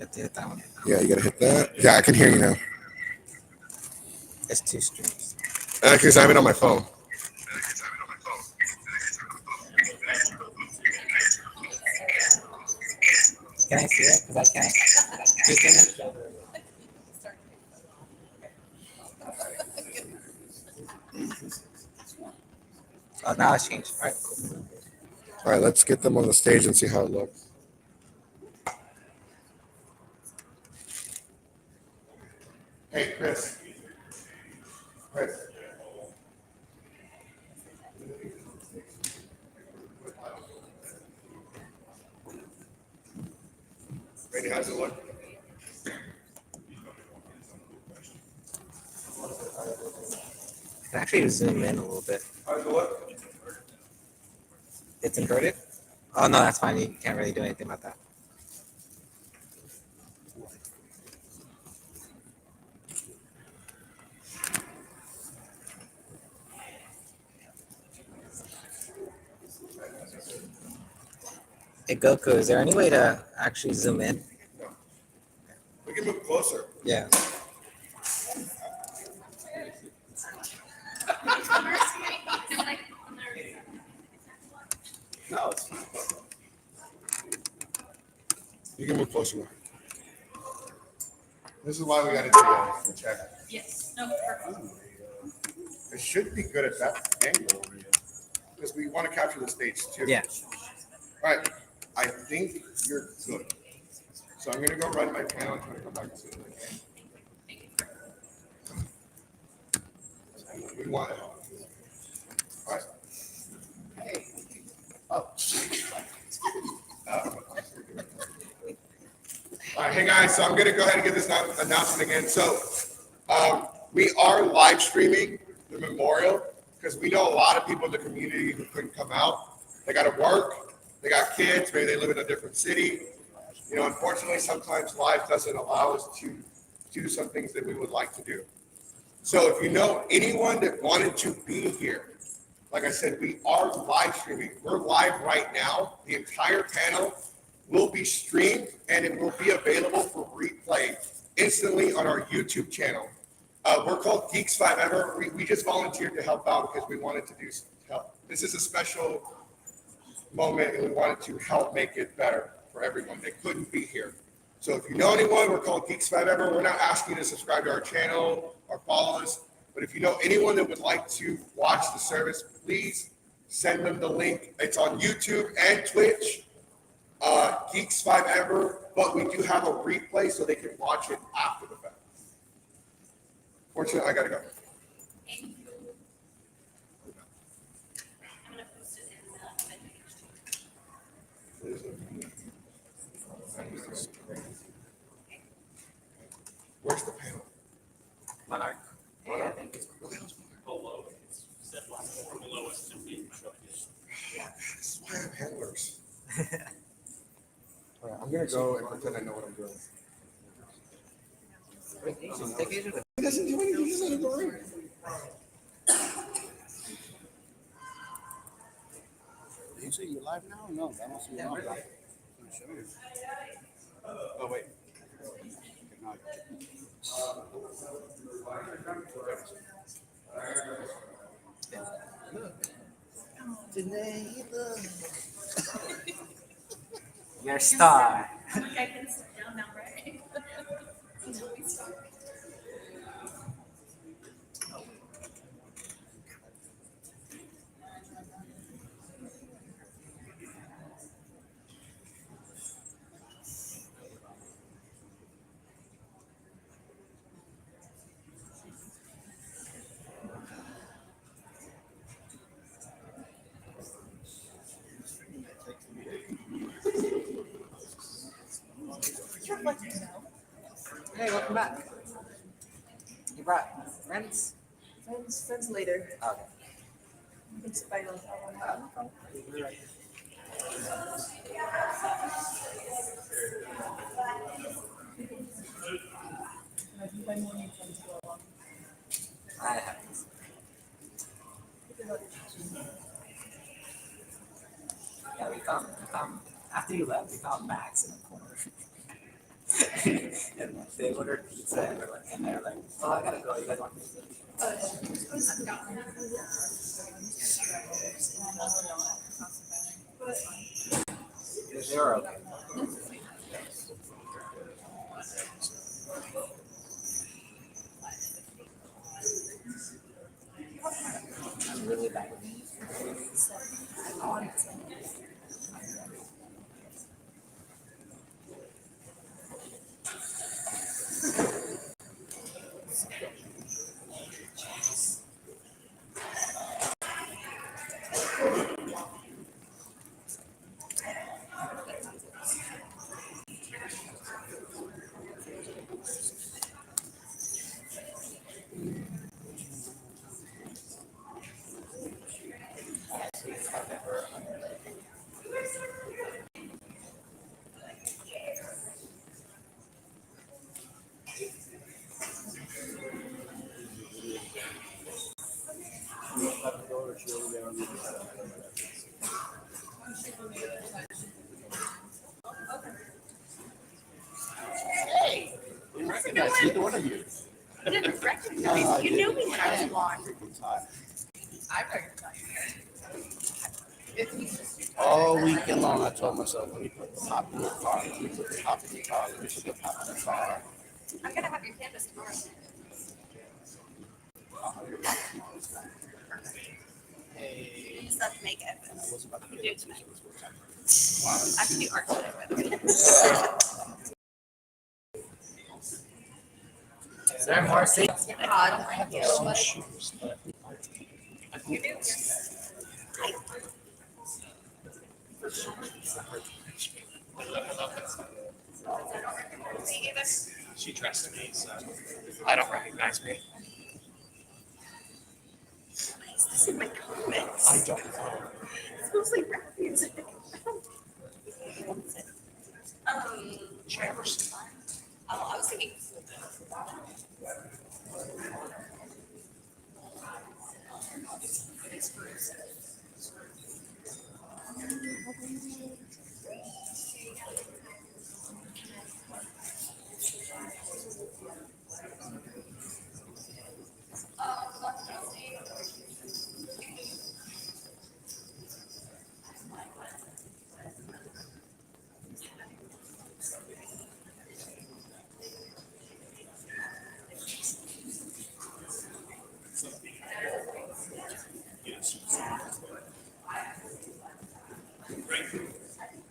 have to hit that one. Yeah, you gotta hit that. Yeah, I can hear you now. It's 2 streams. Because I have it on my phone. Can I see it? Because I can't. You can. Oh, now it's changed. All right, cool. All right, let's get them on the stage and see how it looks. Hey, Chris. Chris. Randy, how's it look? I can actually zoom in a little bit. How's it look? It's inverted? Oh, no, that's fine. You can't really do anything about that. Hey, Goku, is there any way to actually zoom in? No. We can move closer. Yeah. No, it's fine. You can move closer. This is why we got to do the check. Yes. No, perfect. It should be good at that angle because we want to capture the stage too. Yeah. All right. I think you're good. So I'm going to go run my panel and try to come back as soon as I can. We want it. All right. Oh. All right, hey guys, so I'm going to go ahead and get this announcement again. So we are live streaming the memorial because we know a lot of people in the community who couldn't come out. They got to work, they got kids, maybe they live in a different city. You know, unfortunately, sometimes life doesn't allow us to do some things that we would like to do. So if you know anyone that wanted to be here, like I said, we are live streaming. We're live right now. The entire panel will be streamed and it will be available for replay instantly on our YouTube channel. We're called GEEKS 5 Ever. We just volunteered to help out because we wanted to do some help. This is a special moment and we wanted to help make it better for everyone that couldn't be here. So if you know anyone, we're called GEEKS 5 Ever. We're not asking you to subscribe to our channel or follow us, but if you know anyone that would like to watch the service, please send them the link. It's on YouTube and Twitch, GEEKS 5 Ever, but we do have a replay so they can watch it after the fact. Fortunately, I gotta go. Thank you. I'm gonna post it in the event page. Where's the panel? Monarch. Yeah, I think it's Below, it's set below us. this is why I have handlers. All right, I'm gonna go and pretend I know what I'm doing. Take Asia. He doesn't do anything. He's in the room. You say you're live now? No, I don't see you live. Oh wait. You're a star. I think I can sit down now, right? Until we start. Hey, welcome back. You brought friends? Friends later. Okay. It's final. I have this. Yeah, we found after you left, we found Max in the corner. And they ordered pizza and they're like, oh, I gotta go. You guys want pizza? They were okay. I'm really bad. Hey, we recognize neither one of you. I didn't recognize. You knew me when I was blonde. I recognized All weekend long, I told myself, let me put the top in the car, let me put the top in the car, let me put the top in the car. I'm gonna have your canvas tomorrow. Hey, You just have to make it. I was about to You get do tonight. it. I can do art today, by the way. Is there more seats? Oh, I don't like you. Some But shoes. you do. Me either. She dressed me, so I don't recognize me. Why is this in my comments? I don't know. It smells like rap music. Chairs. Oh, I was thinking.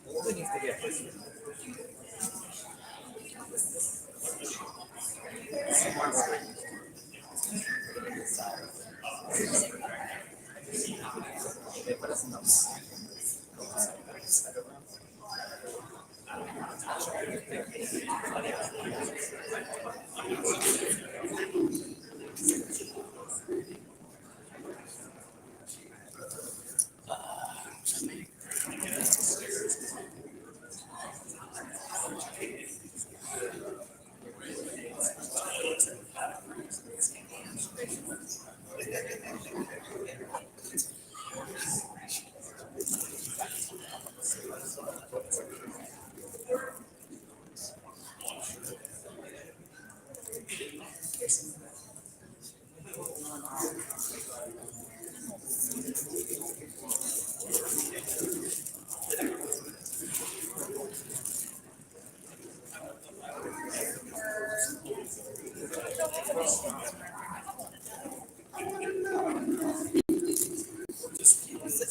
Who needs to get this? They put us in the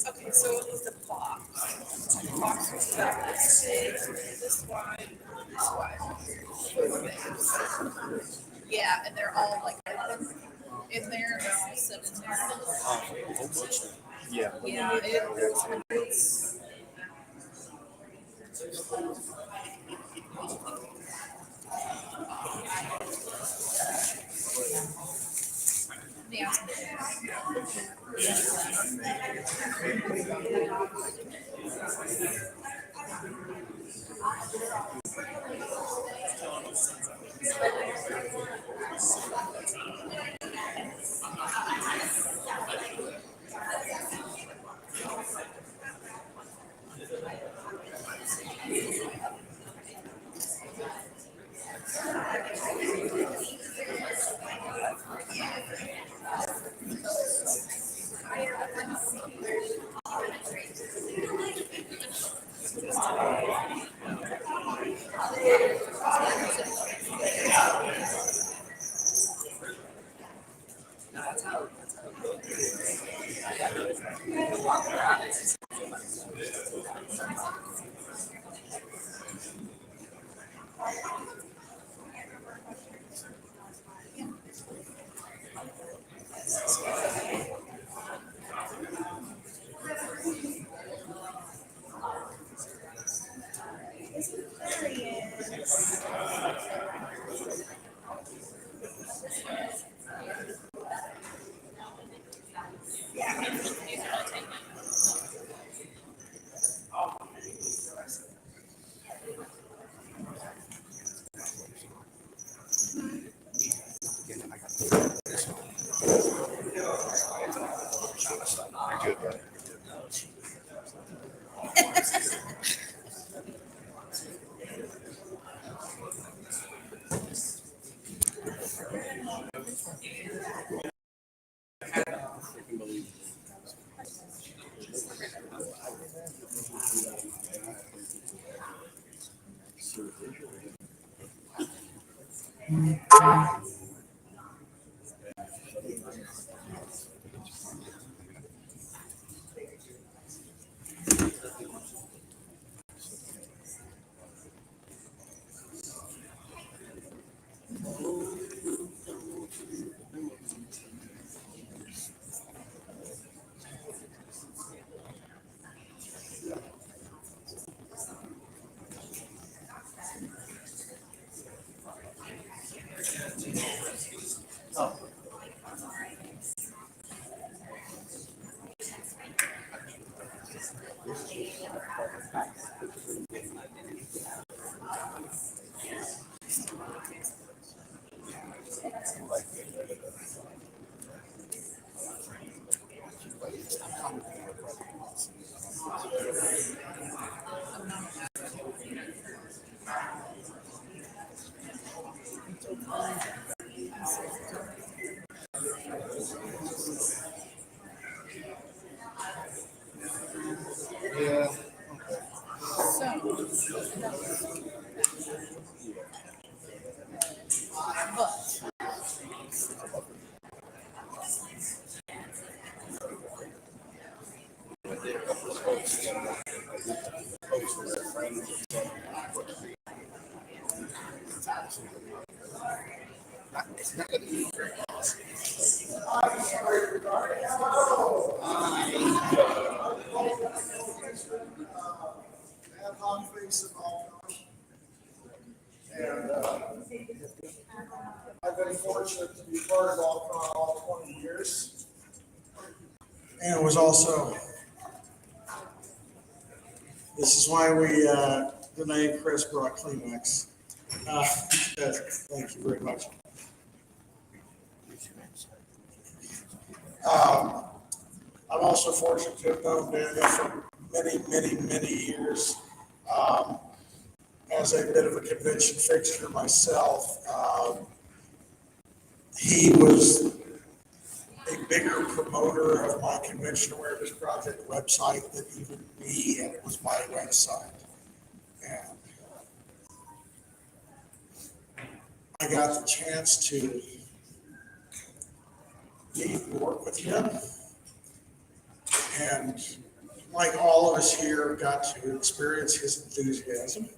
Okay, so it was the box. The box was about this big, this wide, this wide. Yeah, and they're all like in there, they're all set in there. Yeah. Yeah, it's yeah. And I've been fortunate to be part of all 20 years. And was also, this is why the name Chris brought Kleenex. Thank you very much. I'm also fortunate to have known Daniel for many years. As a bit of a convention fixture myself, he was a bigger promoter of my Convention Awareness Project website than even me, and it was my website. And I got the chance to meet and work with him. And like all of us here, got to experience his enthusiasm.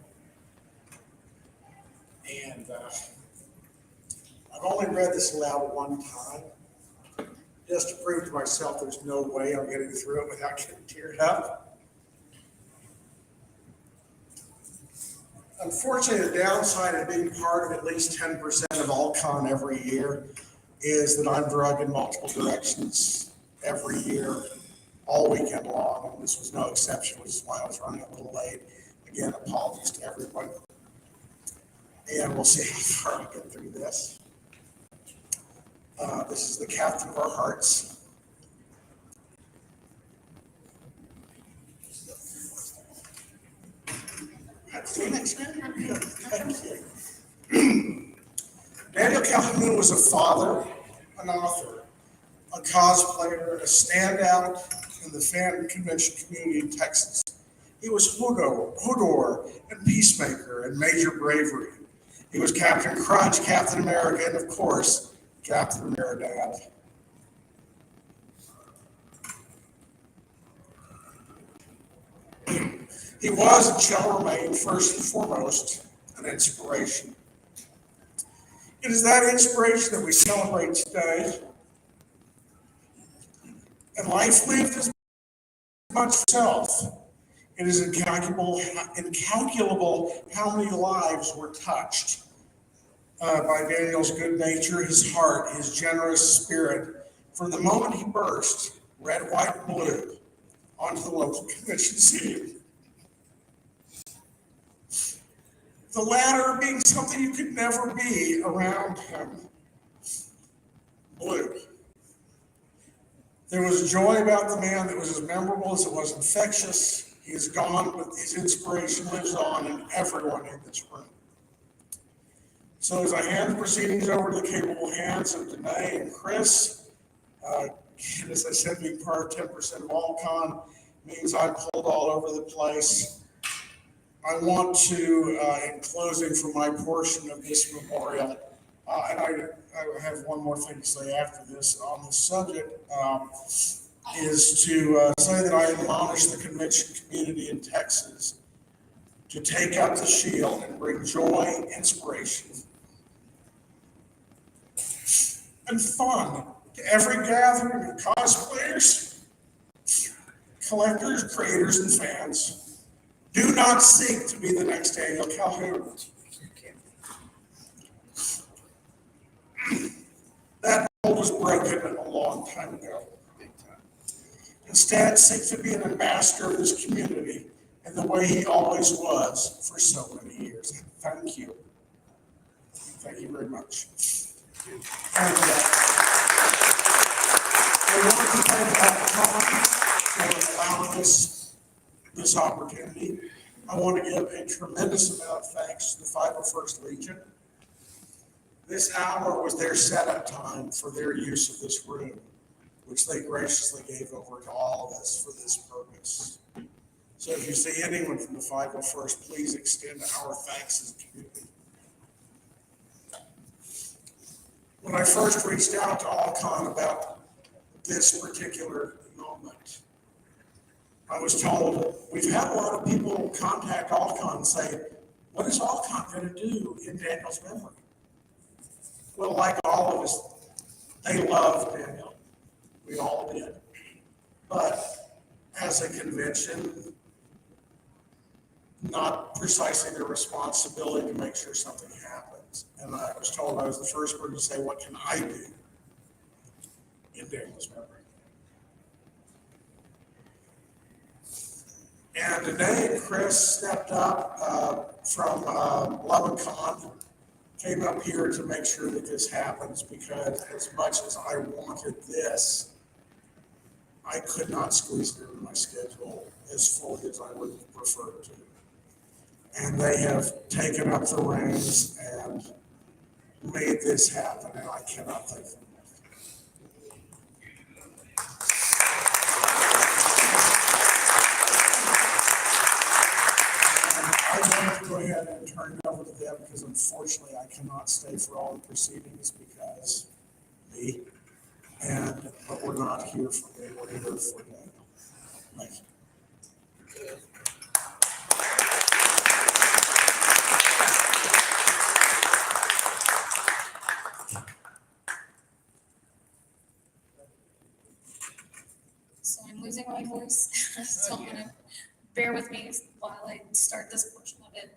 And I've only read this aloud one time, just to prove to myself there's no way I'm getting through it without getting teared up. Unfortunately, the downside of being part of at least 10% of AllCon every year is that I'm drug in multiple directions every year, all weekend long, and this was no exception, which is why I was running a little late. Again, apologies to everyone. And we'll see how far we get through this. This is the captain of our hearts. Daniel Calhoun was a father, an author, a cosplayer, a standout in the fan convention community in Texas, He was Hodor and Peacemaker and Major Bravery. He was Captain Crunch, Captain America, and of course, Captain America. He was and shall remain first and foremost an inspiration. It is that inspiration that we celebrate today. And life lived as much self. It is incalculable how many lives were touched by Daniel's good nature, his heart, his generous spirit. From the moment he burst, red, white, and blue, onto the local convention scene. The latter being something you could never be around him. Blue. There was joy about the man that was as memorable as it was infectious. He is gone, but his inspiration lives on in everyone in this room. So as I hand the proceedings over to the capable hands of Danae and Chris, and as I said, being part of 10% of all con means I'm pulled all over the place. I want to, in closing for my portion of this memorial, and I have one more thing to say after this on this subject, is to say that I admonish the convention community in Texas to take up the shield and bring joy, inspiration, and fun to every gathering of cosplayers, collectors, creators, and fans. Do not seek to be the next Daniel Calhoun. That mold was broken a long time ago. Instead, seek to be an ambassador of this community in the way he always was for so many years. Thank you. Thank you very much. And I want to thank Tom for allowing us this opportunity. I want to give a tremendous amount of thanks to the 501st Legion. This hour was their setup time for their use of this room, which they graciously gave over to all of us for this purpose. So if you see anyone from the 501st, please extend our thanks as a community. When I first reached out to Alcon about this particular moment, I was told, we've had a lot of people contact Alcon and say, what is Alcon going to do in Daniel's memory? Well, like all of us, they loved Daniel. We all did. But as a convention, not precisely their responsibility to make sure something happens. And I was told I was the first person to say, what can I do in Daniel's memory? And today, Chris stepped up from Lubbock, came up here to make sure that this happens, because as much as I wanted this, I could not squeeze it into my schedule as fully as I would have preferred to. And they have taken up the reins and made this happen, and I cannot thank them enough. I want to go ahead and turn it over to them, because unfortunately I cannot stay for all the proceedings because me. But we're not here for me, we're here for Daniel. Thank you. So I'm losing my voice, so I'm gonna bear with me while I start this portion of it.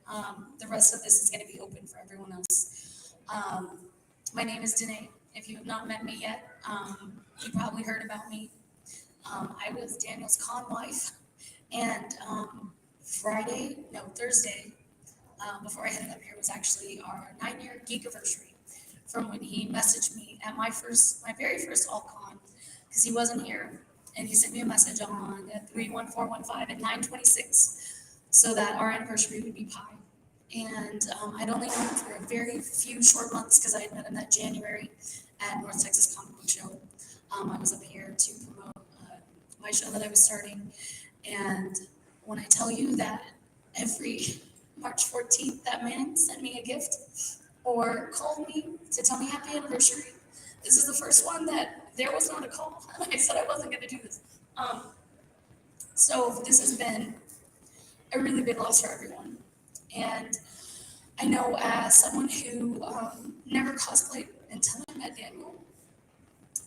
The rest of this is gonna be open for everyone else. My name is Danae. If you have not met me yet, you probably heard about me. I was Daniel's con wife, and Thursday, before I headed up here, was actually our 9-year geek anniversary from when he messaged me at my very first all-con, because he wasn't here, and he sent me a message on 31415 at 9:26, so that our anniversary would be pi. And I'd only known him for a very few short months, because I had met him that January at North Texas Comic Book Show. I was up here to promote my show that I was starting, and when I tell you that every March 14th, that man sent me a gift or called me to tell me happy anniversary. This is the first one that there was not a call. I said I wasn't going to do this. So this has been a really big loss for everyone. And I know as someone who never cosplayed until I met Daniel,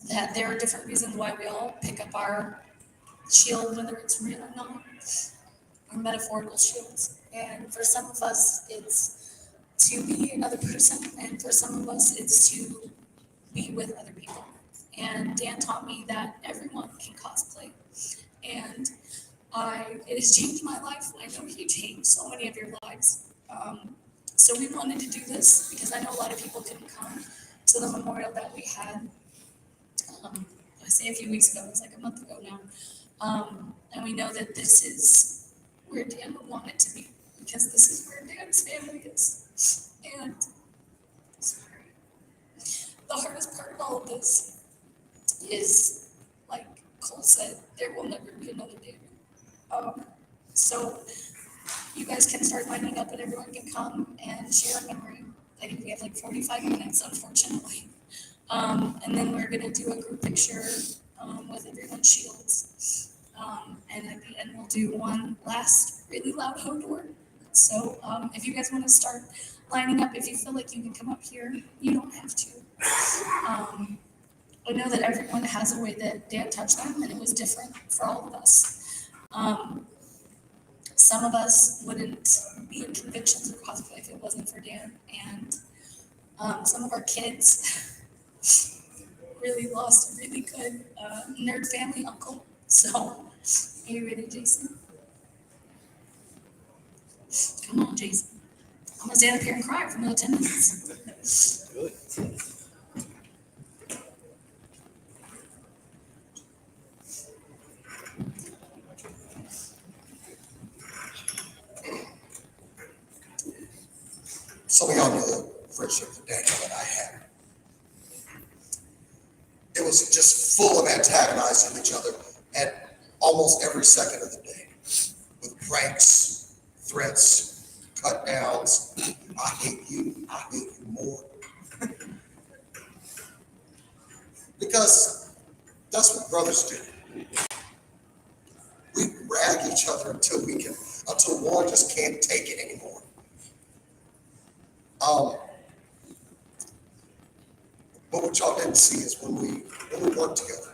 that there are different reasons why we all pick up our shield, whether it's real or not, our metaphorical shields. And for some of us, it's to be another person, and for some of us, it's to be with other people. And Dan taught me that everyone can cosplay. And it has changed my life. I know he changed so many of your lives. So we wanted to do this because I know a lot of people couldn't come to the memorial that we had. I say a few weeks ago, it was like a month ago now. And we know that this is where Dan would want it to be, because this is where Dan's family is. And sorry, the hardest part of all of this is, like Cole said, there will never be another Daniel. So you guys can start lining up and everyone can come and share a memory. I think we have like 45 minutes, unfortunately. And then we're gonna do a group picture with everyone's shields. And at the end, we'll do one last really loud hodor. So if you guys want to start lining up, if you feel like you can come up here, you don't have to. I know that everyone has a way that Dan touched them, and it was different for all of us. Some of us wouldn't be in conventions or cosplay if it wasn't for Dan, and some of our kids really lost a really good nerd family uncle. So, are you ready, Jason? Come on, Jason. I'm gonna stand up here and cry for another 10 minutes. Good. Some of y'all know the friendship that Daniel and I had. It was just full of antagonizing each other at almost every second of the day, with pranks, threats, cut downs. I hate you more. Because that's what brothers do. We rag each other until one just can't take it anymore. But what y'all didn't see is when we work together,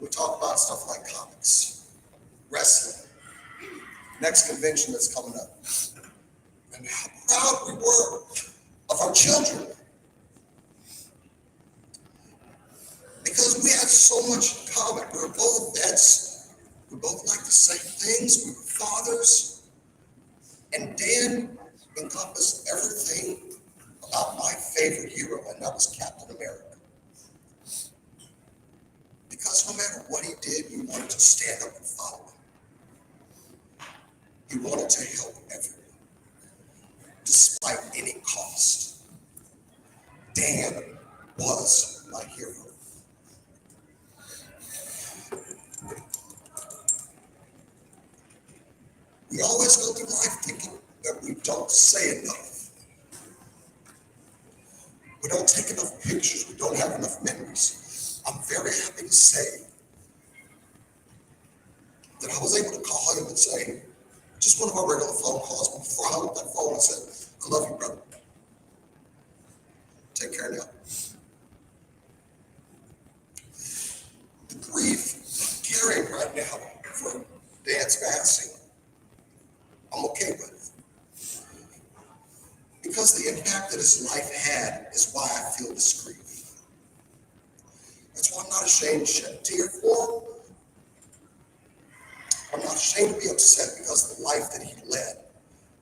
we talk about stuff like comics, wrestling, next convention that's coming up, and how proud we were of our children. Because we had so much in common. We were both vets. We both liked the same things. We were fathers. And Dan encompassed everything about my favorite hero, and that was Captain America. Because no matter what he did, he wanted to stand up and follow him. He wanted to help everyone, despite any cost. Dan was my hero. We always go through life thinking that we don't say enough. We don't take enough pictures. We don't have enough memories. I'm very happy to say that I was able to call him and say, just one of our regular phone calls, but before I hung up that phone, I said, I love you, brother. Take care now. The grief I'm carrying right now for Dan's passing, I'm okay with. Because the impact that his life had is why I feel this grief. That's why I'm not ashamed to shed a tear for him. I'm not ashamed to be upset because of the life that he led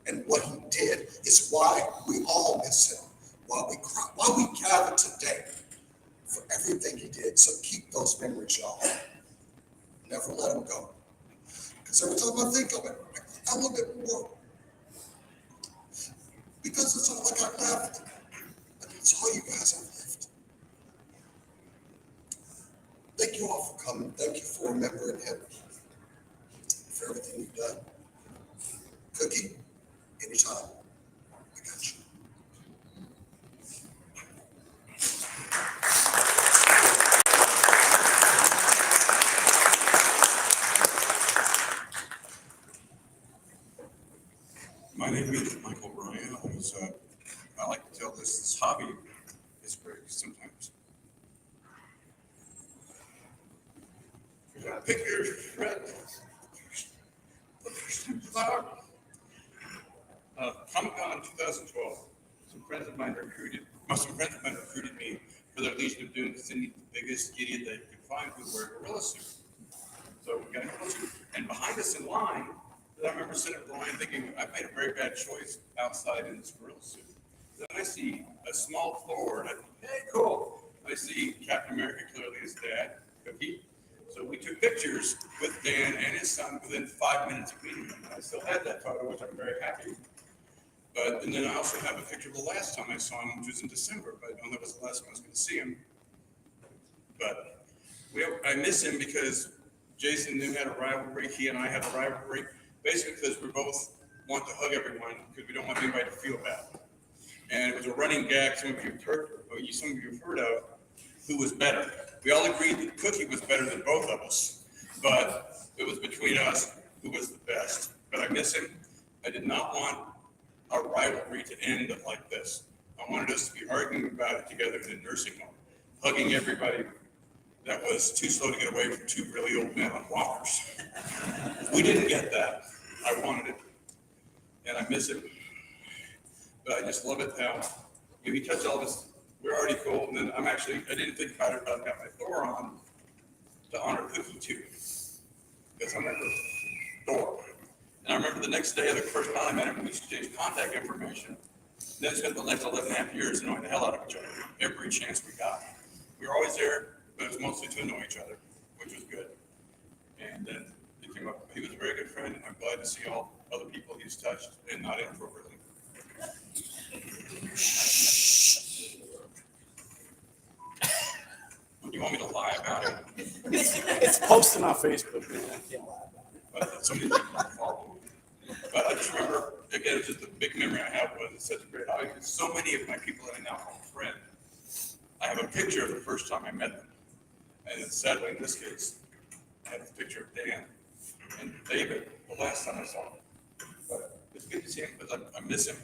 and what he did is why we all miss him, why we cry, why we gather today for everything he did. So keep those memories, y'all. Never let them go. Because every time I think of it, I look at more. Because it's all I got left. And it's all you guys have left. Thank you all for coming. Thank you for remembering him. For everything you've done. Cookie, anytime. I got you. My name is Michael Bryan. I like to tell this hobby is great sometimes. Pick your friend. Comic-Con 2012. Some friends of mine recruited me for their Legion of Doom because they need the biggest idiot they could find who would wear a gorilla suit. So we got a gorilla suit. And behind us in line, I remember sitting in line thinking, I made a very bad choice outside in this gorilla suit. Then I see a small Thor, and I think, hey, cool. I see Captain America clearly his dad, Cookie. So we took pictures with Dan and his son within 5 minutes of meeting him. I still had that photo, which I'm very happy. And then I also have a picture of the last time I saw him, which was in December, but I know that was the last time I was going to see him. But I miss him because Jason knew had a rivalry. He and I had a rivalry, basically because we both want to hug everyone because we don't want anybody to feel bad. And it was a running gag. Some of you have heard of who was better. We all agreed that Cookie was better than both of us, but it was between us who was the best. But I miss him. I did not want our rivalry to end like this. I wanted us to be arguing about it together in a nursing home, hugging everybody that was too slow to get away from two really old men on walkers. We didn't get that. I wanted it. And I miss it. But I just love it how if you touch all this, we're already cool. And then I didn't think about it, but I've got my Thor on to honor Cookie too. Because I remember Thor. And I remember the next day of the first time I met him, we exchanged contact information. Then spent the next 11 and a half years knowing the hell out of each other, every chance we got. We were always there, but it was mostly to annoy each other, which was good. And then it came up, he was a very good friend, and I'm glad to see all other people he's touched, and not inappropriately. You want me to lie about it? It's posted on Facebook, man. I can't lie about it. But so many people don't follow me. But I just remember, again, it's just a big memory I have was it's such a great hobby. Because so many of my people that I now call friends, I have a picture of the first time I met them. And then sadly, in this case, I have a picture of Dan and David the last time I saw him. But it's good to see him because I miss him.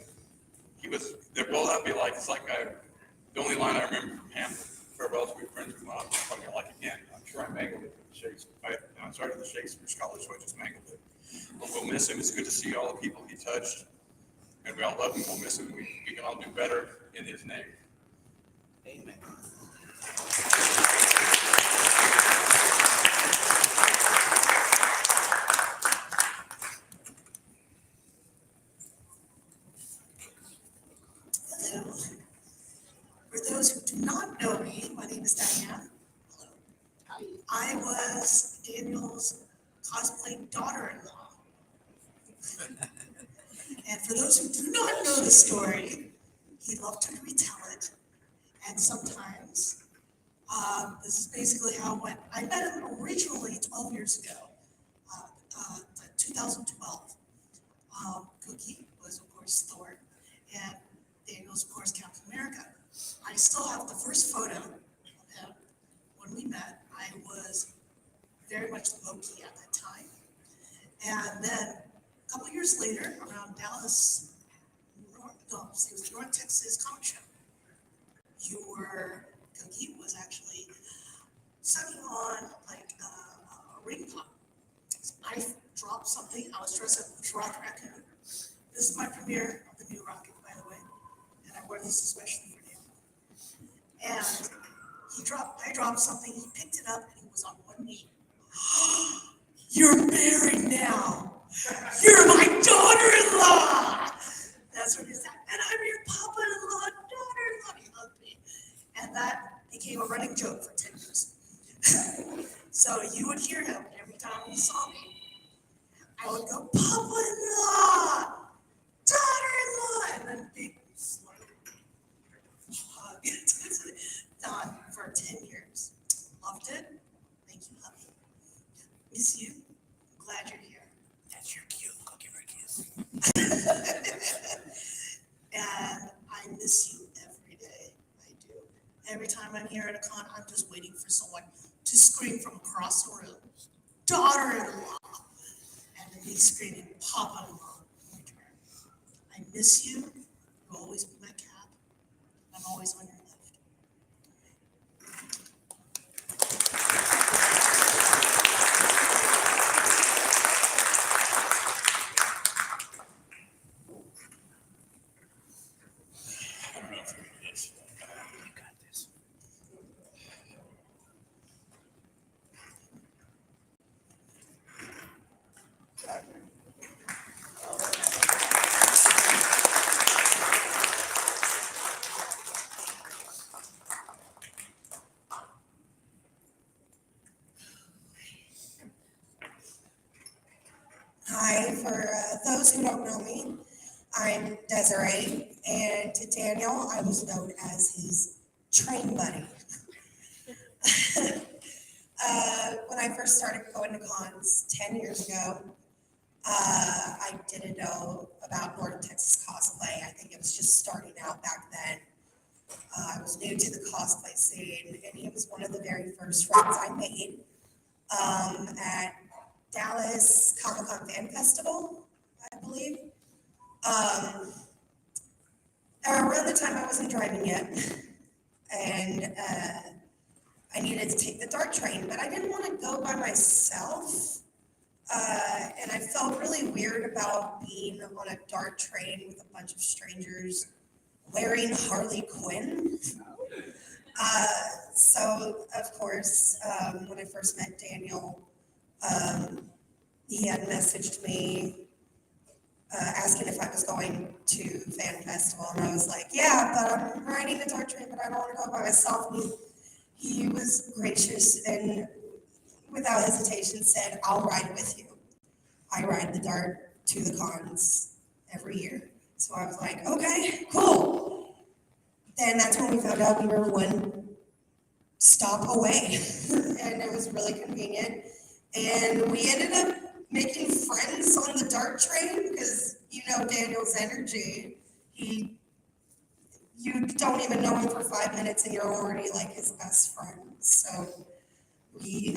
There will not be like, the only line I remember from him, farewell to your friends, we went out to like again. I'm sure I mangled it for the Shakespeare. I'm sorry for the Shakespeare Scholar, so I just mangled it. But we'll miss him. It's good to see all the people he touched. And we all love him. We'll miss him. We can all do better in his name. Amen. Hello. For those who do not know me, my name is Diane. Hello. I was Daniel's cosplay daughter-in-law. And for those who do not know the story, he loved to retell it. And sometimes, this is basically how it went. I met him originally 12 years ago, 2012. Cookie was, of course, Thor, and Daniel's, of course, Captain America. I still have the first photo of him when we met. I was very much low-key at that time. And then a couple years later, around Dallas, it was North Texas Comic Show. Cookie was actually sucking on like a ring pop. I dropped something. I was dressed up as Rocket Raccoon. This is my premiere of the new Rocket, by the way, and I wore this especially for him. And I dropped something. He picked it up and he was on one knee. You're married now. You're my daughter-in-law. That's what he said. And I'm your papa-in-law, daughter-in-law. He loved me. And that became a running joke for 10 years. So you would hear him every time he saw me. I would go, papa-in-law, daughter-in-law, and then big slow hug. Done for 10 years. Loved it. Thank you, hubby. Miss you. Glad you're here. And I miss you every day. I do. Every time I'm here at a con, I'm just waiting for someone to scream from across the room, daughter-in-law, and then me screaming, Papa-in-law. I miss you. You'll always be my cap. I'm always on your left. Hi, for those who don't know me, I'm Desiree, and to Daniel, I was known as his train buddy. When I first started going to cons 10 years ago, I didn't know about North Texas cosplay. I think it was just starting out back then. I was new to the cosplay scene, and he was one of the very first friends I made at Dallas Comic-Con Fan Festival, I believe. Around the time I wasn't driving yet, and I needed to take the DART train, but I didn't want to go by myself. And I felt really weird about being on a DART train with a bunch of strangers wearing Harley Quinn. So, of course, when I first met Daniel, he had messaged me asking if I was going to Fan Festival, and I was like, yeah, but I'm riding the DART train, but I don't want to go by myself. And he was gracious and without hesitation said, I'll ride with you. I ride the DART to the cons every year. So I was like, okay, cool. Then that's when we found out we were one stop away, and it was really convenient. And we ended up making friends on the DART train because you know Daniel's energy. You don't even know him for 5 minutes and you're already like his best friend. So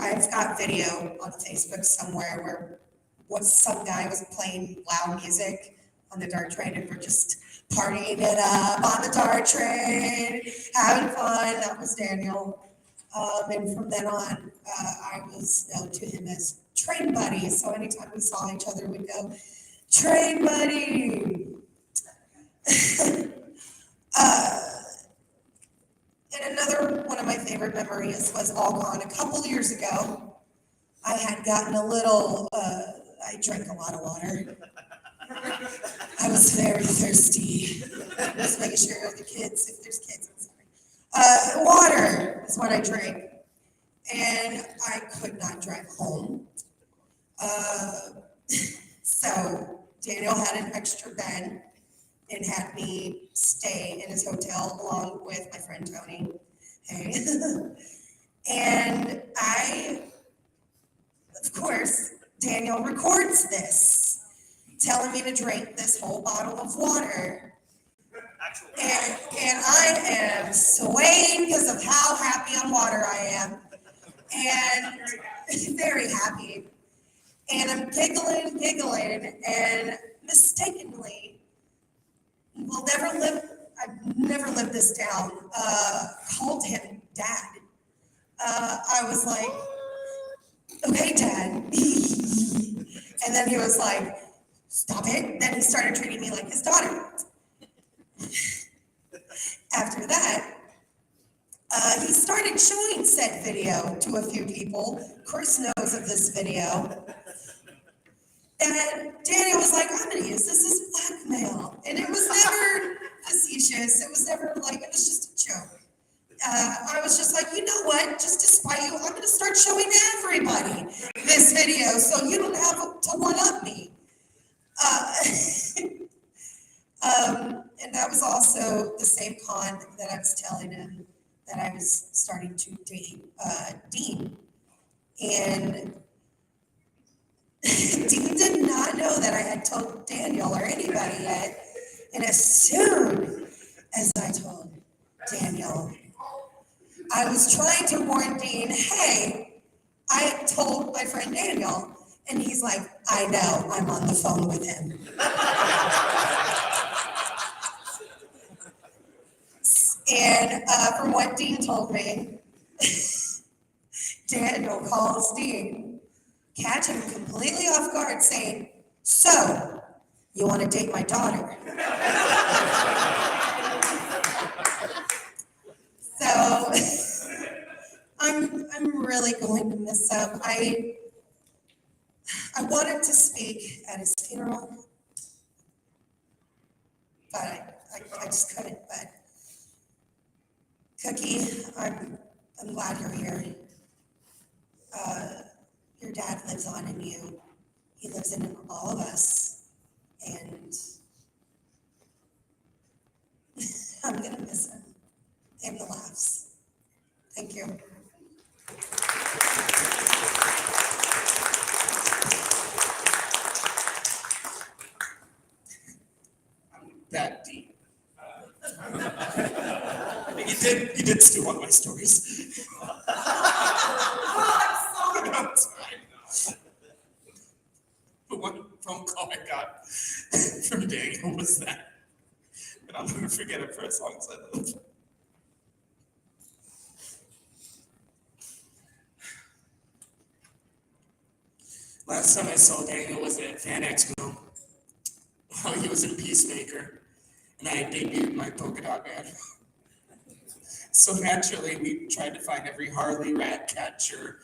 I've got video on Facebook somewhere where some guy was playing loud music on the DART train and we're just partying it up on the DART train, having fun. That was Daniel. And from then on, I was known to him as Train Buddy. So anytime we saw each other, we'd go, Train Buddy. And another one of my favorite memories was All-Con. A couple years ago, I had gotten a little, I drank a lot of water. I was very thirsty. Just making sure the kids, if there's kids, I'm sorry. Water is what I drank. And I could not drive home. So Daniel had an extra bed and had me stay in his hotel along with my friend Tony. Hey. And of course, Daniel records this, telling me to drink this whole bottle of water. And I am swaying because of how happy on water I am. And very happy. And I'm giggling, and mistakenly, I've never lived this down, called him Dad. I was like, okay, Dad. And then he was like, stop it. Then he started treating me like his daughter. After that, he started showing said video to a few people. Chris knows of this video. And Daniel was like, I'm going to use this as blackmail. And it was never facetious. It was never like, it was just a joke. I was just like, you know what? Just to spite you, I'm going to start showing everybody this video so you don't have to one-up me. And that was also the same con that I was telling him that I was starting to date Dean. And Dean did not know that I had told Daniel or anybody yet. And as soon as I told Daniel, I was trying to warn Dean, hey, I told my friend Daniel, and he's like, I know, I'm on the phone with him. And from what Dean told me, Daniel calls Dean, catch him completely off guard saying, so, you want to date my daughter? So, I'm really going to miss him. I wanted to speak at his funeral, but I just couldn't. But Cookie, I'm glad you're here. Your dad lives on in you. He lives in all of us, and I'm gonna miss him and the laughs. Thank you. That deep. You did steal one of my stories. The one phone call I got from Daniel was that. And I'll never forget it for as long as I live. Last time I saw Daniel was at Fan Expo. While he was in Peacemaker. And I debuted my polka dot band. So naturally, we tried to find every Harley, Rat Catcher,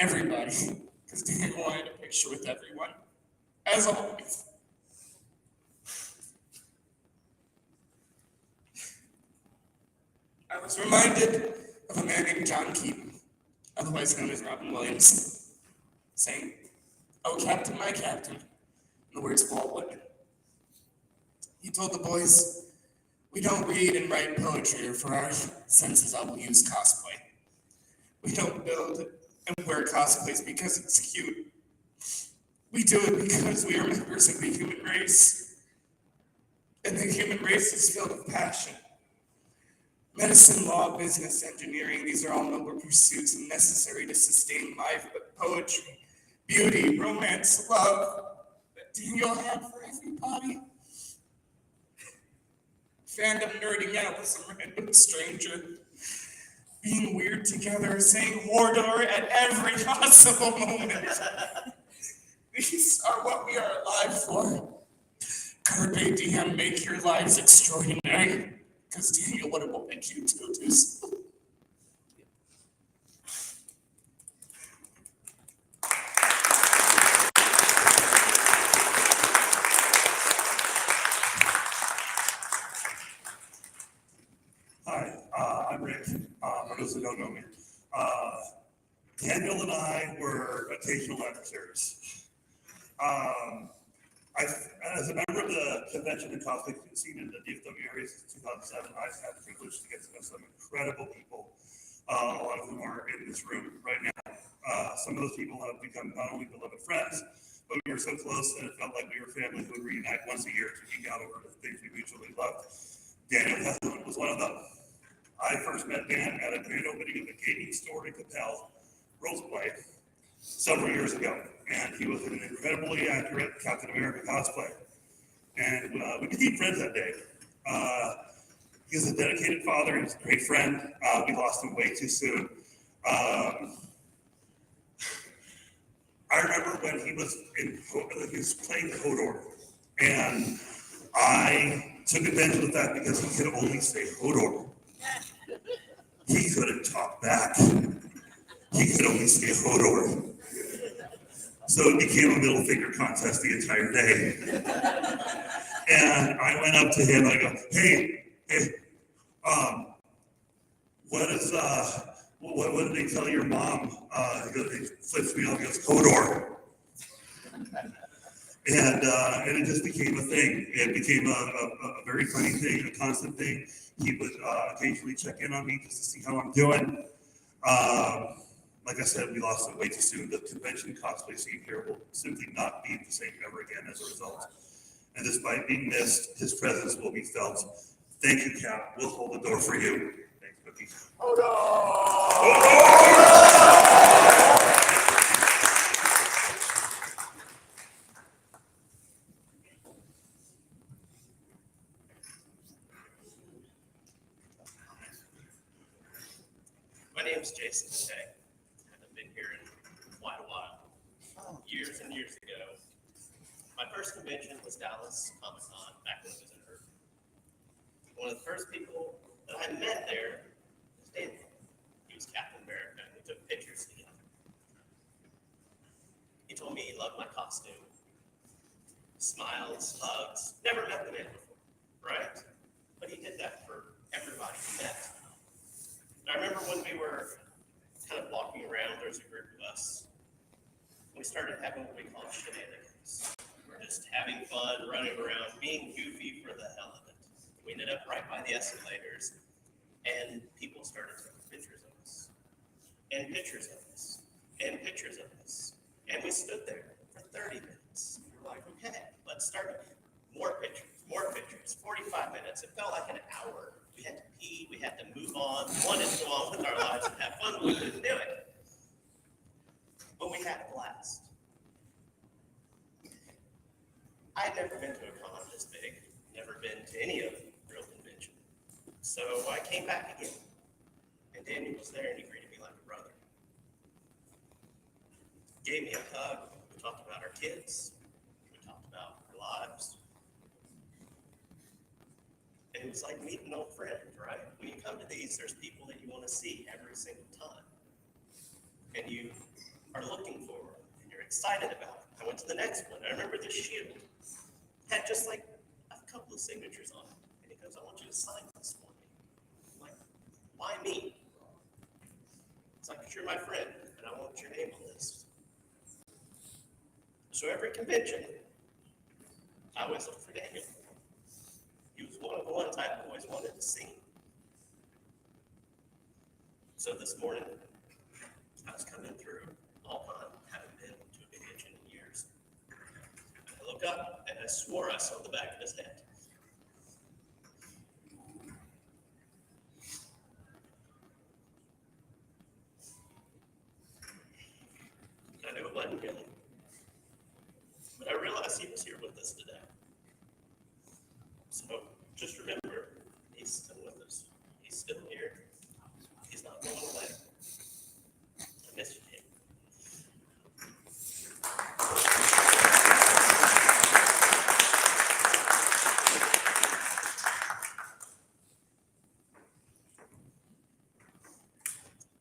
everybody, because Dan wanted a picture with everyone, as always. I was reminded of a man named John Keaton, otherwise known as Robin Williams, saying, "Oh, Captain, my Captain," in the words of Walt Whitman. He told the boys, "We don't read and write poetry or for our senses I will use cosplay. We don't build and wear cosplays because it's cute. We do it because we are members of the human race. And the human race is filled with passion. Medicine, law, business, engineering, these are all noble pursuits and necessary to sustain life, but poetry, beauty, romance, love, that Daniel had for everybody. Fandom nerding out with some random stranger, being weird together, saying Wardor at every possible moment. These are what we are alive for. Carpe diem, make your lives extraordinary, because Daniel would have wanted you to do so. Hi, I'm Rick. For those who don't know me, Daniel and I were occasional adversaries. As a member of the convention and cosplay scene in the DFW area since 2007, I've had the privilege to get to know some incredible people, a lot of whom are in this room right now. Some of those people have become not only beloved friends, but we were so close that it felt like we were family who would reunite once a year to geek out over the things we mutually loved. Daniel Calhoun was one of them. I first met Dan at a grand opening of a gaming store in Capel, Roseplay, several years ago. And he was an incredibly accurate Captain America cosplay. And we became friends that day. He's a dedicated father, he's a great friend. We lost him way too soon. I remember when he was playing Hodor. And I took advantage of that because he could only say Hodor. He couldn't talk back. He could only say Hodor. So it became a middle finger contest the entire day. And I went up to him, I go, hey, what did they tell your mom? He flips me off, he goes, Hodor. And it just became a thing. It became a very funny thing, a constant thing. He would occasionally check in on me just to see how I'm doing. Like I said, we lost it way too soon. The convention cosplay scene here will simply not be the same ever again as a result. And despite being missed, his presence will be felt. Thank you, Cap. We'll hold the door for you. Thanks, Cookie. My name's Jason Tay. I've been here in quite a while, years and years ago. My first convention was Dallas Comic Con back when it was in Irving. One of the first people that I met there was Daniel. He was Captain America, and we took pictures together. He told me he loved my costume. Smiles, hugs, never met the man before, right? But he did that for everybody he met. I remember when we were kind of walking around, there was a group of us. We started having what we call shenanigans. We're just having fun, running around, being goofy for the hell of it. We ended up right by the escalators, and people started taking pictures of us, and pictures of us, and pictures of us. And we stood there for 30 minutes. We're like, okay, let's start again. More pictures, 45 minutes. It felt like an hour. We had to pee, we had to move on, wanted to go on with our lives and have fun, but we couldn't do it. But we had a blast. I had never been to a con this big, never been to any other real convention. So I came back again, and Daniel was there and he greeted me like a brother. Gave me a hug, we talked about our kids, we talked about our lives. And it was like meeting an old friend, right? When you come to these, there's people that you want to see every single time. And you are looking forward, and you're excited about it. I went to the next one. I remember the shield had just like a couple of signatures on it. And he goes, I want you to sign this for me. I'm like, why me? It's like, you're my friend, and I want your name on this. So every convention, I always look for Daniel. He was one of the ones I always wanted to see. So this morning, I was coming through Alpine, haven't been to a convention in years. I look up and I swore I saw the back of his head. I knew it wasn't him, but I realized he was here with us today. So just remember, he's still with us. He's still here. He's not going away. I miss you, Dave.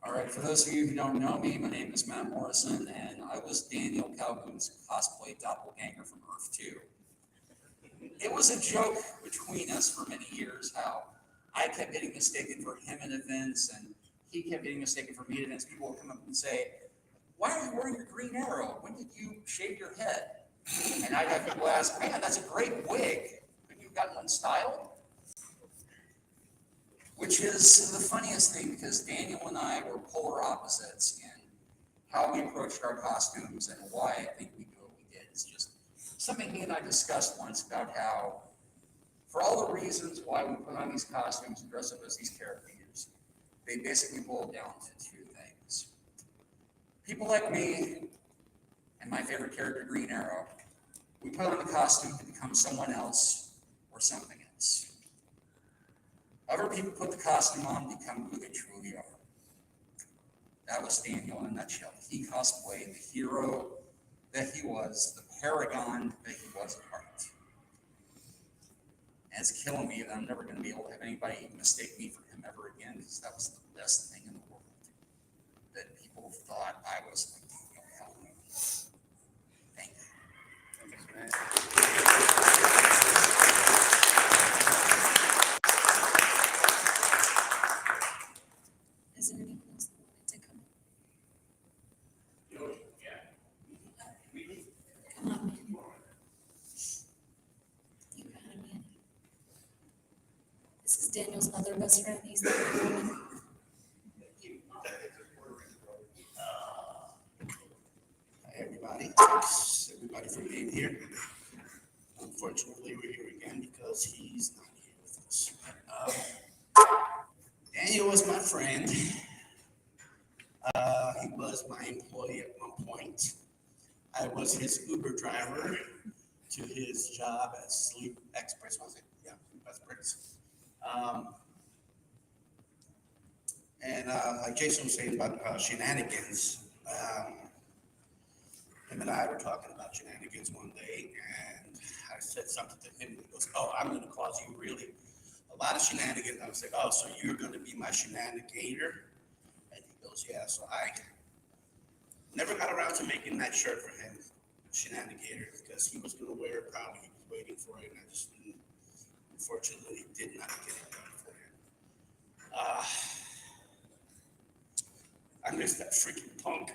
All right, for those of you who don't know me, my name is Matt Morrison, and I was Daniel Calhoun's cosplay doppelganger from Earth 2. It was a joke between us for many years how I kept getting mistaken for him at events, and he kept getting mistaken for me at events. People would come up and say, why are you wearing your green arrow? When did you shave your head? And I'd have people ask, man, that's a great wig. Couldn't you have gotten unstyled? Which is the funniest thing, because Daniel and I were polar opposites in how we approached our costumes and why I think we do what we did. It's just something he and I discussed once about how, for all the reasons why we put on these costumes and dress up as these characters, they basically boil down to two things. People like me and my favorite character, Green Arrow, we put on the costume to become someone else or something else. Other people put the costume on to become who they truly are. That was Daniel in a nutshell. He cosplayed the hero that he was, the paragon that he was at heart. And it's killing me that I'm never going to be able to have anybody mistake me for him ever again, because that was the best thing in the world. That people thought I was like Daniel Calhoun. Thank you. Is there anyone else that wanted to come? Come on, Manny. You got it, Manny. This is Daniel's other best friend. He's the woman. Thanks everybody for being here. Unfortunately, we're here again because he's not here with us. Daniel was my friend. He was my employee at one point. I was his Uber driver to his job at Sleep Express, was it? Yeah, Sleep Express. And like Jason was saying about shenanigans, him and I were talking about shenanigans one day, and I said something to him, and he goes, "Oh, I'm going to cause you really a lot of shenanigans." I was like, "Oh, so you're going to be my shenanigator?" And he goes, "Yeah." So I never got around to making that shirt for him, shenanigator, because he was going to wear it probably. He was waiting for it, and I just unfortunately did not get it done for him. I miss that freaking punk.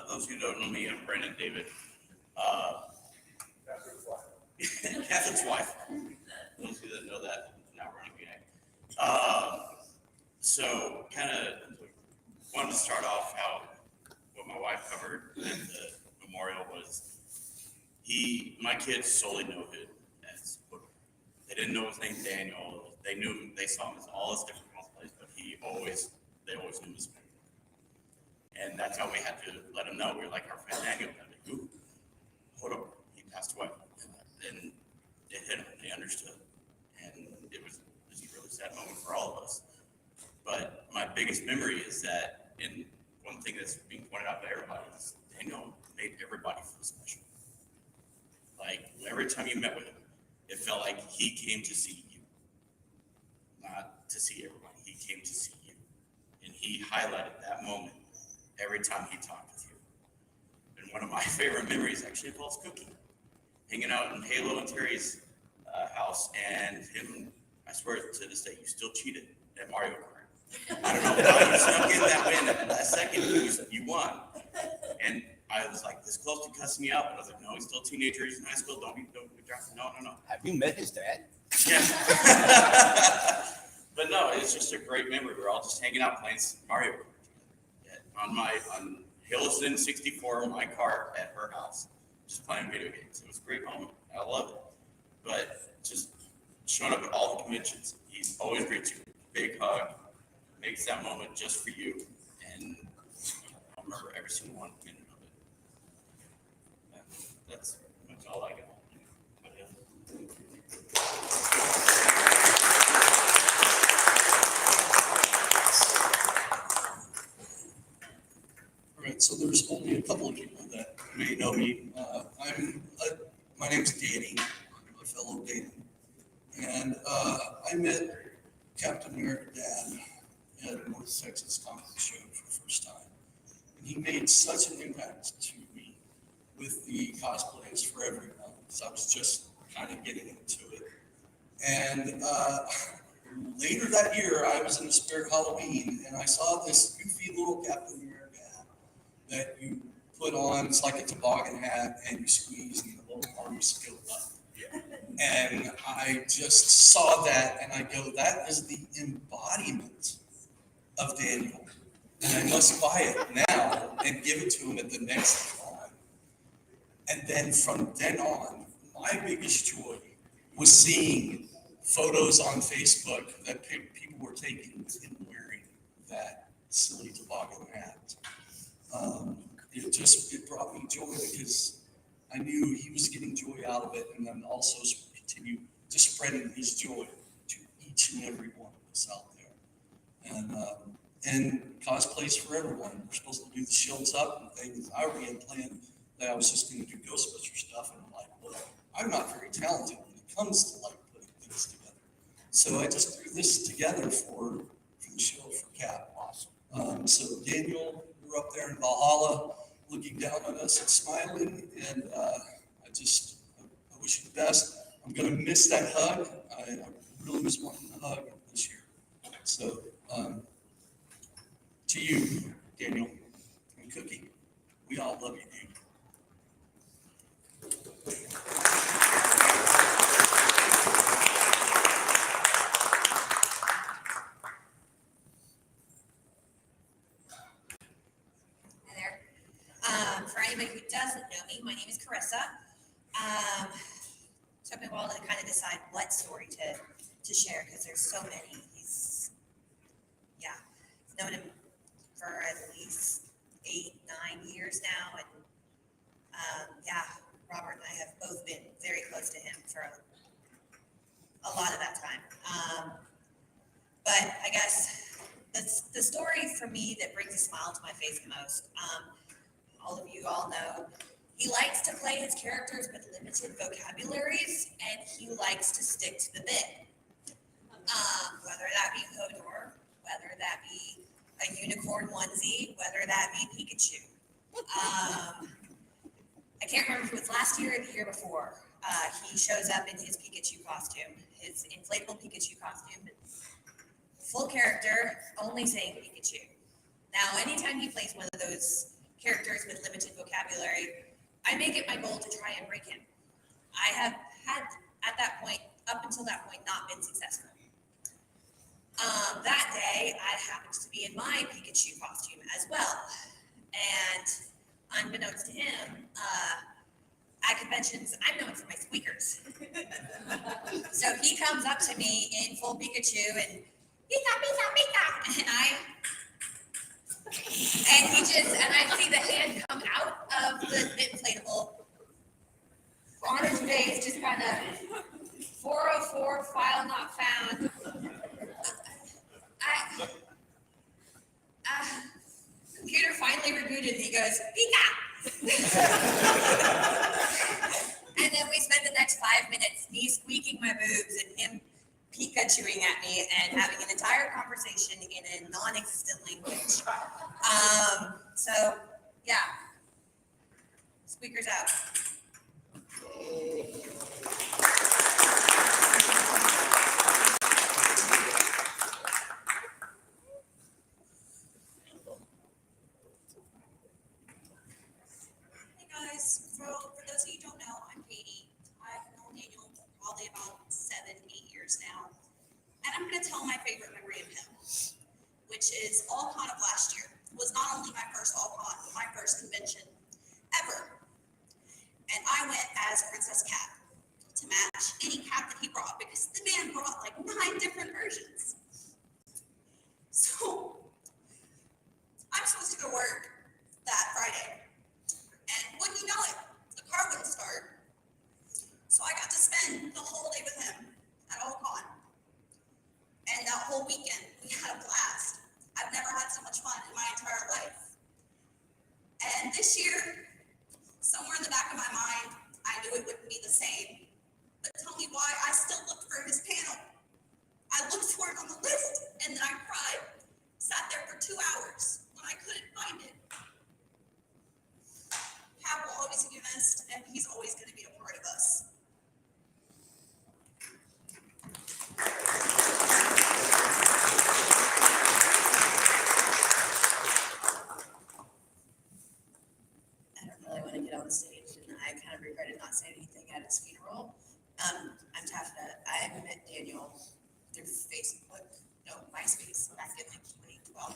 Those who don't know me, I'm Brandon David. Catherine's wife. Those who don't know that, now running behind. So kind of wanted to start off how what my wife covered at the memorial was my kids solely know him as Woodward. They didn't know his name Daniel. They knew him, they saw him as all his different cosplays, but they always knew him as Woodward. And that's how we had to let him know. We were like, our friend Daniel, like, ooh, hold up, he passed away. And it hit them, they understood. And it was a really sad moment for all of us. But my biggest memory is that, and one thing that's being pointed out by everybody is Daniel made everybody feel special. Like, every time you met with him, it felt like he came to see you. Not to see everybody, he came to see you. And he highlighted that moment every time he talked with you. And one of my favorite memories actually involves Cookie. Hanging out in Halo and Terry's house, and him, I swear to this day, you still cheated at Mario Kart. I don't know how you snuck in that win at the last second, you won. And I was like this close to cussing you out, but I was like, no, he's still a teenager, he's in high school, don't be drafted, no. Have you met his dad? Yeah. But no, it's just a great memory. We're all just hanging out playing Mario Kart on Hilliston 64, my car at her house, just playing video games. It was a great moment. I love it. But just showing up at all the conventions, he's always greets you. Big hug, makes that moment just for you. And I remember every single one minute of it. That's all I got. All right, so there's only a couple of people that may know me. My name's Danny, my fellow Danny. And I met Captain America Dad at North Texas Comic Show for the first time. And he made such an impact to me with the cosplays for everyone. So I was just kind of getting into it. And later that year, I was in the Spirit Halloween, and I saw this goofy little Captain America that you put on. It's like a toboggan hat, and you squeeze, and the little arms go up. And I just saw that, and I go, that is the embodiment of Daniel. And I must buy it now and give it to him at the next con. And then from then on, my biggest joy was seeing photos on Facebook that people were taking with him wearing that silly toboggan hat. It brought me joy because I knew he was getting joy out of it, and then also continue just spreading his joy to each and every one of us out there. And cosplays for everyone. We're supposed to do the shields up and things. I already had planned that I was just going to do Ghostbuster stuff, and I'm like, well, I'm not very talented when it comes to like putting things together. So I just threw this together for the show for Cap. Awesome. So Daniel, we're up there in Valhalla, looking down on us and smiling, and I wish you the best. I'm gonna miss that hug. I really was wanting a hug this year. So, to you, Daniel and Cookie, we all love you, dude. Hi there. For anybody who doesn't know me, my name is Carissa. Took me a while to kind of decide what story to share because there's so many. I've known him for at least 8, 9 years now, and Robert and I have both been very close to him for a lot of that time. But I guess the story for me that brings a smile to my face the most. All of you all know he likes to play his characters with limited vocabularies, and he likes to stick to the bit. Whether that be Hodor, whether that be a unicorn onesie, whether that be Pikachu. I can't remember if it was last year or the year before. He shows up in his Pikachu costume, his inflatable Pikachu costume, full character, only saying Pikachu. Now, anytime he plays one of those characters with limited vocabulary, I make it my goal to try and break him. I have had, at that point, up until that point, not been successful. That day, I happened to be in my Pikachu costume as well. And unbeknownst to him, at conventions, I'm known for my squeakers. So he comes up to me in full Pikachu and Pika, Pika, Pika, and I see the hand come out of the inflatable. On his face, just kind of 404 file not found. Computer finally rebooted and he goes, Pika! And then we spent the next 5 minutes, me squeaking my boobs and him Pikachuing at me and having an entire conversation in a non-existent language. So, yeah. Squeakers out. Hey guys, for those of you who don't know, I'm Katie. I've known Daniel probably about 7, 8 years now. And I'm going to tell my favorite memory of him, which is AllCon of last year. It was not only my first AllCon, but my first convention ever. And I went as Princess Cat to match any cat that he brought because the man brought like 9 different versions. So I'm supposed to go work that Friday. And wouldn't you know it, the car wouldn't start. So I got to spend the whole day with him at AllCon. And that whole weekend, we had a blast. I've never had so much fun in my entire life. And this year, somewhere in the back of my mind, I knew it wouldn't be the same. But tell me why I still looked for his panel. I looked for it on the list, and then I cried. Sat there for 2 hours when I couldn't find it. Cat will always be missed, and he's always going to be a part of us. I don't really want to get on stage, and I kind of regretted not saying anything at his funeral. I'm Taffeta. I met Daniel through Facebook, no, MySpace, back in like 2012.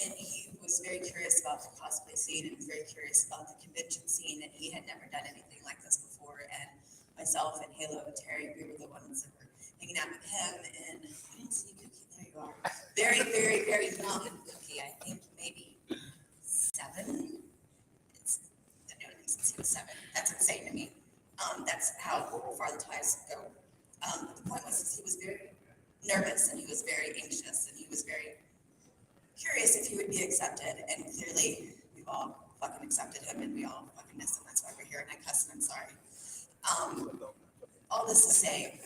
And he was very curious about the cosplay scene and very curious about the convention scene, and he had never done anything like this before. And myself and Halo and Terry, we were the ones that were hanging out with him. And I don't see Cookie. There you are. Very, very, very young Cookie. I think maybe 7. I've known him since he was 7. That's insane to me. That's how far the ties go. But the point was he was very nervous and he was very anxious and he was very curious if he would be accepted. And clearly, we've all fucking accepted him and we all fucking miss him. That's why we're here. And I cuss him. I'm sorry. All this to say,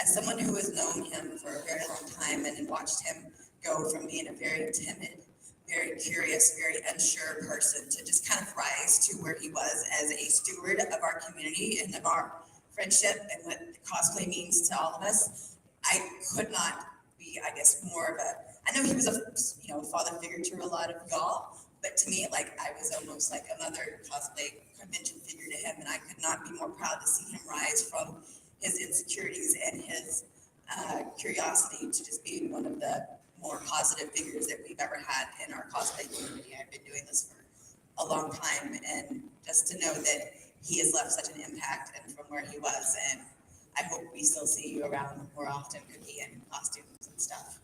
as someone who has known him for a very long time and watched him go from being a very timid, very curious, very unsure person to just kind of rise to where he was as a steward of our community and of our friendship and what cosplay means to all of us. I could not be, I guess, more of a, I know he was a, father figure to a lot of y'all, but to me, like, I was almost like another cosplay convention figure to him, and I could not be more proud to see him rise from his insecurities and his curiosity to just being one of the more positive figures that we've ever had in our cosplay community. I've been doing this for a long time, and just to know that he has left such an impact and from where he was, and I hope we still see you around more often, Cookie, and costumes and stuff.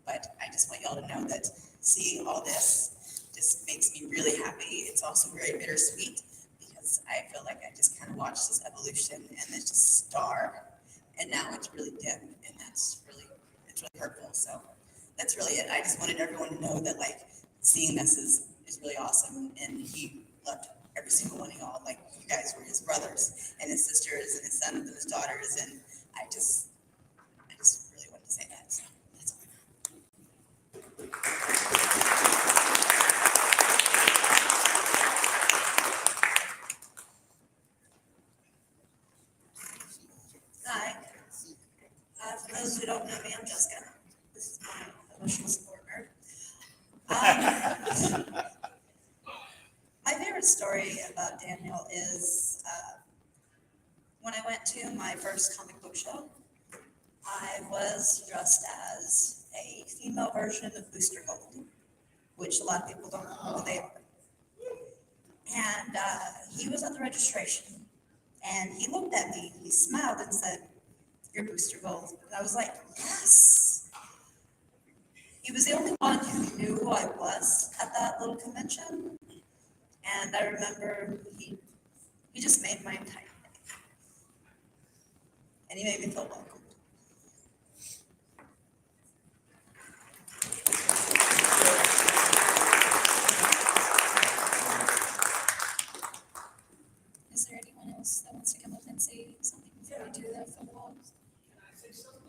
But I just want y'all to know that seeing all this just makes me really happy. It's also very bittersweet because I feel like I just kind of watched this evolution and this just star, and now it's really dim, and it's really hurtful. So that's really it. I just wanted everyone to know that, like, seeing this is really awesome, and he loved every single one of y'all. Like, you guys were his brothers and his sisters and his sons and his daughters, and I just really wanted to say that. So that's all. Hi. For those who don't know me, I'm Jessica. This is my emotional support nerd. My favorite story about Daniel is when I went to my first comic book show, I was dressed as a female version of Booster Gold, which a lot of people don't know who they are. And he was at the registration, and he looked at me, he smiled and said, "You're Booster Gold." And I was like, yes. He was the only one who knew who I was at that little convention. And I remember he just made my entire day. And he made me feel welcome. Is there anyone else that wants to come up and say something before we do the photo ops? Can I say something?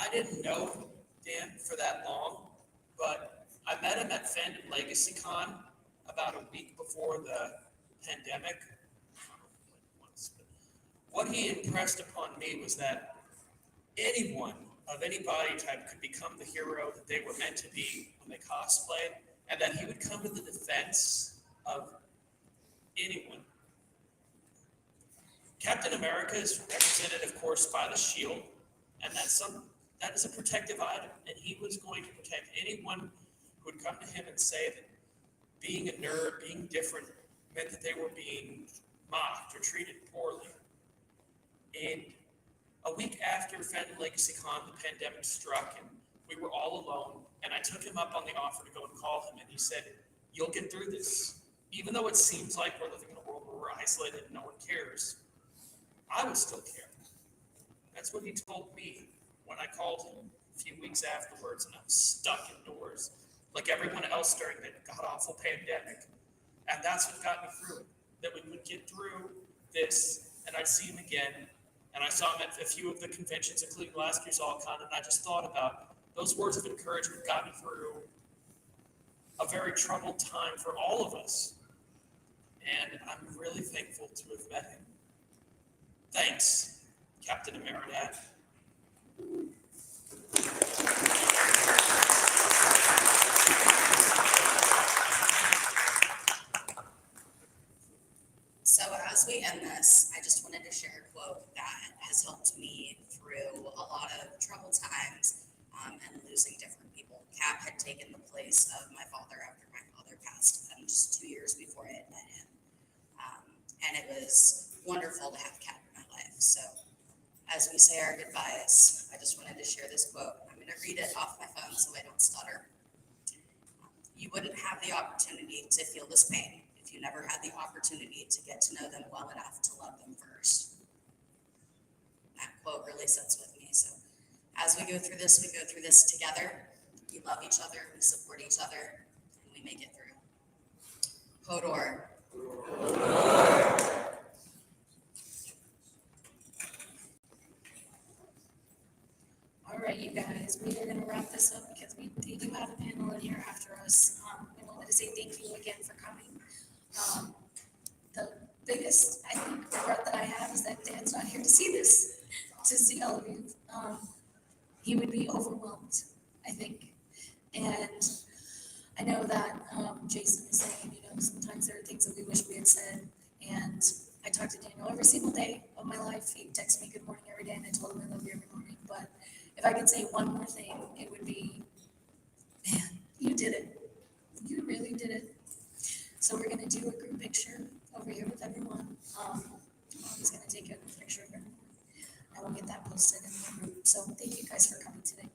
I didn't know Dan for that long, but I met him at Fandom Legacy Con about a week before the pandemic. What he impressed upon me was that anyone of any body type could become the hero that they were meant to be when they cosplayed, and that he would come to the defense of anyone. Captain America is represented, of course, by the shield, and that is a protective item, and he was going to protect anyone who would come to him and say that being a nerd, being different, meant that they were being mocked or treated poorly. And a week after Fandom Legacy Con, the pandemic struck, and we were all alone, and I took him up on the offer to go and call him, and he said, "You'll get through this. Even though it seems like we're living in a world where we're isolated and no one cares, I would still care." That's what he told me when I called him a few weeks afterwards, and I was stuck indoors like everyone else during the god-awful pandemic. And that's what got me through it, that we would get through this, and I'd see him again. And I saw him at a few of the conventions, including last year's All-Con, and I just thought about those words of encouragement got me through a very troubled time for all of us. And I'm really thankful to have met him. Thanks, Captain America. So as we end this, I just wanted to share a quote that has helped me through a lot of troubled times and losing different people. Cap had taken the place of my father after my father passed just 2 years before I had met him. And it was wonderful to have Cap in my life. So as we say our goodbyes, I just wanted to share this quote. I'm going to read it off my phone so I don't stutter. You wouldn't have the opportunity to feel this pain if you never had the opportunity to get to know them well enough to love them first. That quote really sits with me. So as we go through this together. We love each other, we support each other, and we make it through. Hodor. biggest, I think, regret that I have is that Dan's not here to see this, to see all of you. He would be overwhelmed, I think. And I know that Jason is saying, you know, sometimes there are things that we wish we had said. And I talk to Daniel every single day of my life. He texts me good morning every day, and I told him I love you every morning. But if I could say one more thing, it would be, man, you did it. You really did it. So we're gonna do a group picture over here with everyone. Mom's gonna take a picture of everyone. And we'll get that posted in the group. So thank you guys for coming today.